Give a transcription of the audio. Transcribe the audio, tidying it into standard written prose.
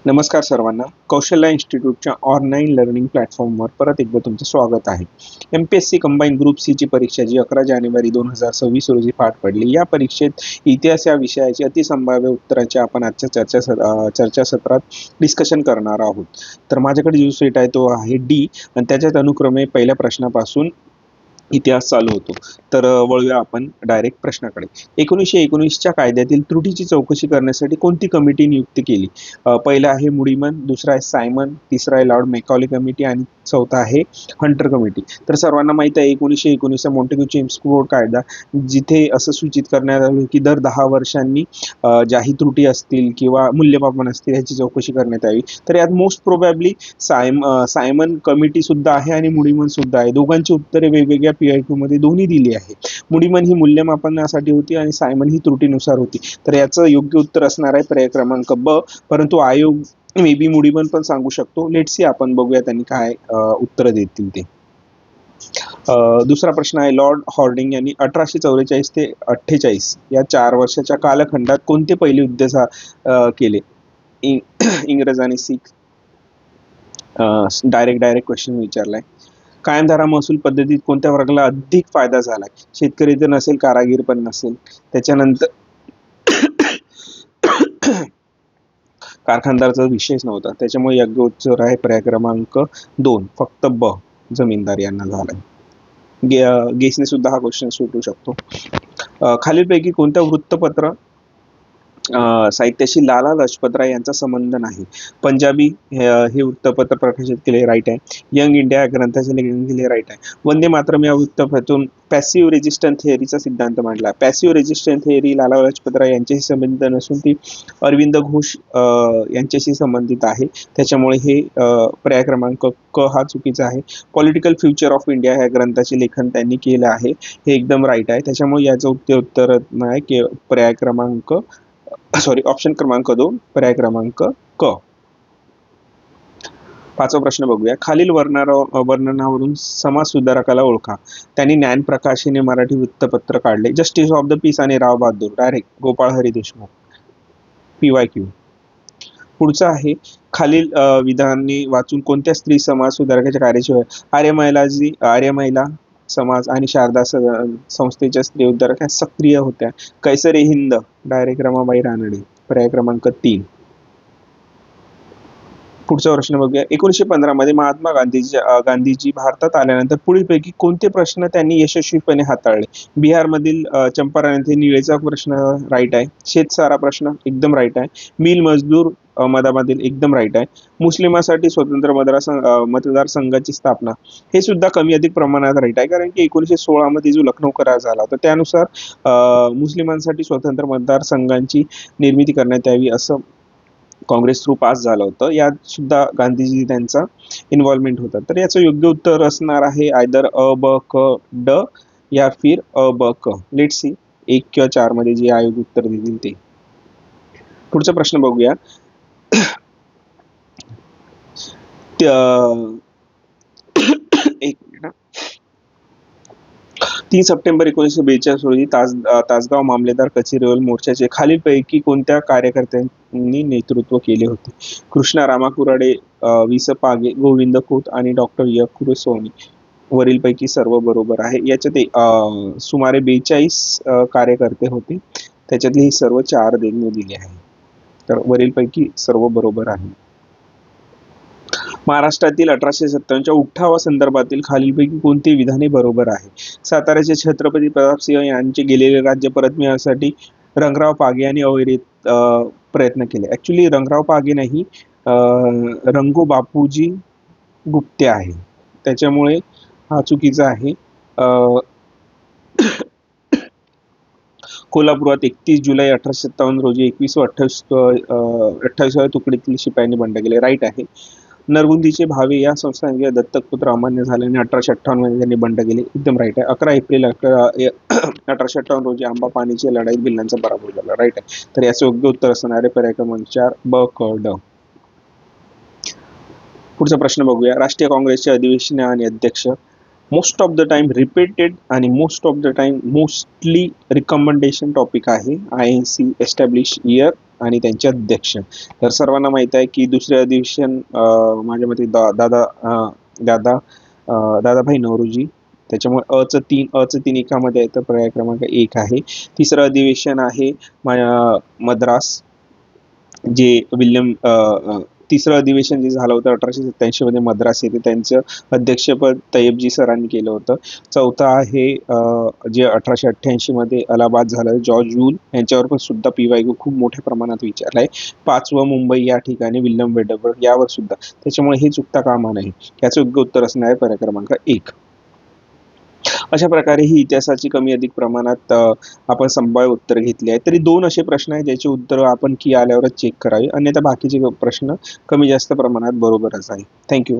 नमस्कार सर्वांना. कौशल्य इन्स्टिट्यूटच्या ऑनलाईन लर्निंग प्लॅटफॉर्मवर परत एकदा तुमचं स्वागत आहे. MPSC कंबाईन ग्रुप सीची परीक्षा जी 11 जानेवारी 2026 रोजी पार पडली. या परीक्षेत इतिहास या विषयाची अतिसंभाव्य उत्तराची आपण आजच्या चर्चासत्रात डिस्कशन करणार आहोत. तर माझ्याकडे जो सेट आहे तो आहे डी आणि त्याच्यात अनुक्रमे पहिल्या प्रश्नापासून इतिहास चालू होतो. तर वळूया आपण डायरेक्ट प्रश्नाकडे. 1919च्या कायद्यातील त्रुटीची चौकशी करण्यासाठी कोणती कमिटी नियुक्त केली? पहिला आहे मुडीमन, दुसरा आहे सायमन, तिसरा आहे लॉर्ड मेकॉले कमिटी आणि चौथा आहे हंटर कमिटी. तर सर्वांना माहित आहे 1919चा मॉन्टेग्यू चेम्स्फोर्ड कायदा, जिथे असं सूचित करण्यात आलं की दर 10 वर्षांनी ज्याही त्रुटी असतील किंवा मूल्यमापन असतील ह्याची चौकशी करण्यात यावी. तर यात मोस्ट प्रोबॅबली सायमन कमिटी सुद्धा आहे आणि मुडीमन सुद्धा आहे. दोघांची उत्तरे वेगवेगळ्या PIQ मध्ये दोन्ही दिली आहे. मुडीमन ही मूल्यमापनासाठी होती आणि सायमन ही त्रुटीनुसार होती. तर याचं योग्य उत्तर असणार आहे पर्याय क्रमांक ब. परंतु आयोग मे बी मुडीमन पण सांगू शकतो. लेट्स सी, आपण बघूया त्यांनी काय उत्तर देतील ते. दुसरा प्रश्न आहे, लॉर्ड हॉर्डिंग यांनी 1844 ते 48 या 4 वर्षाच्या कालखंडात कोणते पहिले युद्ध केले? इंग्रज आणि सिख. डायरेक्ट क्वेश्चन विचारलाय. कायमधारा महसूल पद्धतीत कोणत्या वर्गाला अधिक फायदा झालाय? शेतकरी तर नसेल, कारागीर पण नसेल. त्याच्यानंतर कारखानदारचा विषयच नव्हता, त्याच्यामुळे योग्य उत्तर आहे पर्याय क्रमांक 2, फक्त ब, जमीनदार यांना झालाय. गेसने सुद्धा हा क्वेश्चन सुटू शकतो. खालीलपैकी कोणत्या वृत्तपत्र साहित्याशी लाला लजपतराय यांचा संबंध नाही? पंजाबी हे वृत्तपत्र प्रकाशित केले, राईट आहे. यंग इंडिया या ग्रंथाचे लेखन केले, राईट आहे. वंदे मातरम या वृत्तपत्रातून पॅसिव्ह रेजिस्टन्स थिअरीचा सिद्धांत मांडला. पॅसिव्ह रेजिस्टन्स थिअरी लाला लजपतराय यांच्याशी संबंधित नसून ती अरविंद घोष यांच्याशी संबंधित आहे. त्याच्यामुळे हे पर्याय क्रमांक क हा चुकीचा आहे. पॉलिटिकल फ्युचर ऑफ इंडिया या ग्रंथाचे लेखन त्यांनी केलं आहे, हे एकदम राईट आहे. त्याच्यामुळे याचं उत्तर नाही की पर्याय क्रमांक ऑप्शन क्रमांक 2, पर्याय क्रमांक क. पाचवा प्रश्न बघूया. खालील वर्णनावरून समाज सुधारकाला ओळखा. त्यांनी ज्ञानप्रकाश हे मराठी वृत्तपत्र काढले. जस्टिस ऑफ द पीस आणि राव बहादूर, डायरेक्ट गोपाळ हरी देशमुख. PYQ. पुढचा आहे, खालील विधानांनी वाचून कोणत्या स्त्री समाज सुधारकाच्या कार्याची आर्य महिला समाज आणि शारदा संस्थेच्या स्त्री उद्धारक ह्या सक्रिय होत्या. कैसर हिंद, डायरेक्ट रमाबाई रानडे, पर्याय क्रमांक 3. पुढचा प्रश्न बघूया. 1915 मध्ये महात्मा गांधीजी भारतात आल्यानंतर पुढीलपैकी कोणते प्रश्न त्यांनी यशस्वीपणे हाताळले? बिहारमधील चंपारण येथे निळेचा प्रश्न, राईट आहे. शेतसारा प्रश्न, एकदम राईट आहे. मिल मजदूर मधामधील, एकदम राईट आहे. मुस्लिमांसाठी स्वतंत्र मतदारसंघाची स्थापना, हे सुद्धा कमी अधिक प्रमाणात राईट आहे, कारण की 1916 मध्ये जो लखनौ करार झाला होता त्यानुसार मुस्लिमांसाठी स्वतंत्र मतदारसंघांची निर्मिती करण्यात यावी असं काँग्रेस थ्रू पास झालं होतं. यात सुद्धा गांधीजी त्यांचा इन्व्हॉल्वमेंट होता. तर याचं योग्य उत्तर असणार आहे आयदर अ, ब, क, ड या फिर अ, ब, क. लेट्स सी 1 किंवा 4 मध्ये जे आयोग उत्तर देतील ते. पुढचा प्रश्न बघूया. 3 सप्टेंबर 1942 रोजी तासगाव मामलेदार कचेरीवर मोर्चाचे खालीलपैकी कोणत्या कार्यकर्त्यांनी नेतृत्व केले होते? कृष्णा रामा कुराडे, वि.स. पागे, गोविंद खोत आणि डॉक्टर य. कुरेस्वामी. वरीलपैकी सर्व बरोबर आहे. याच्यात सुमारे 42 कार्यकर्ते होते, त्याच्यातले ही सर्व 4 देणे दिले आहे. तर वरीलपैकी सर्व बरोबर आहे. महाराष्ट्रातील 1857च्या उठावा संदर्भातील खालीलपैकी कोणती विधाने बरोबर आहे? साताऱ्याचे छत्रपती प्रतापसिंह यांचे गेलेले राज्य परत मिळवण्यासाठी रंगराव पागे यांनी अविरत प्रयत्न केले. ऍक्च्युली रंगराव पागे नाही, रंगो बापूजी गुप्ते आहे, त्याच्यामुळे हा चुकीचा आहे. कोल्हापुरात 31 जुलै 1857 रोजी 28व्या तुकडीतील शिपायांनी बंड केले, राईट आहे. नरगुंदीचे भावे या संस्थानाचे दत्तक पुत्र अमान्य झाल्याने 1858 मध्ये त्यांनी बंड केले, एकदम राईट आहे. 11 एप्रिल 1858 रोजी आंबा पाणीच्या लढाईत भिल्लांचा पराभव झाला, राईट आहे. तर याचे योग्य उत्तर असणार आहे पर्याय क्रमांक 4, ब, क, ड. पुढचा प्रश्न बघूया. राष्ट्रीय काँग्रेसचे अधिवेशन आणि अध्यक्ष most of the time repeated आणि most of the time mostly recommendation topic आहे. INC एस्टॅब्लिश इयर आणि त्यांचे अध्यक्ष. तर सर्वांना माहीत आहे की दुसरे अधिवेशन माझ्या मते दादाभाई नौरोजी. त्याच्यामुळे अचं तीन एकामध्ये आहे, तर पर्याय क्रमांक 1 आहे. तिसरं अधिवेशन आहे मद्रास, जे तिसरं अधिवेशन जे झालं होतं 1887 मध्ये मद्रास येथे, त्यांचं अध्यक्षपद तय्यबजी सरांनी केलं होतं. चौथा आहे जे 1888 मध्ये अलाहाबाद झालं, जॉर्ज वूल यांच्यावर पण सुद्धा PYQ खूप मोठ्या प्रमाणात विचारलाय. 5वं मुंबई या ठिकाणी विल्यम वेडबर्ग यावर सुद्धा. त्याच्यामुळे हे चुकता कामा नये. याचं योग्य उत्तर असणार आहे पर्याय क्रमांक 1. अशा प्रकारे ही इतिहासाची कमी अधिक प्रमाणात आपण संभाव्य उत्तर घेतली आहे. तरी 2 असे प्रश्न आहेत ज्याची उत्तरं आपण की आल्यावरच चेक करावी, अन्यथा बाकीचे प्रश्न कमी जास्त प्रमाणात बरोबरच आहे. थँक्यू.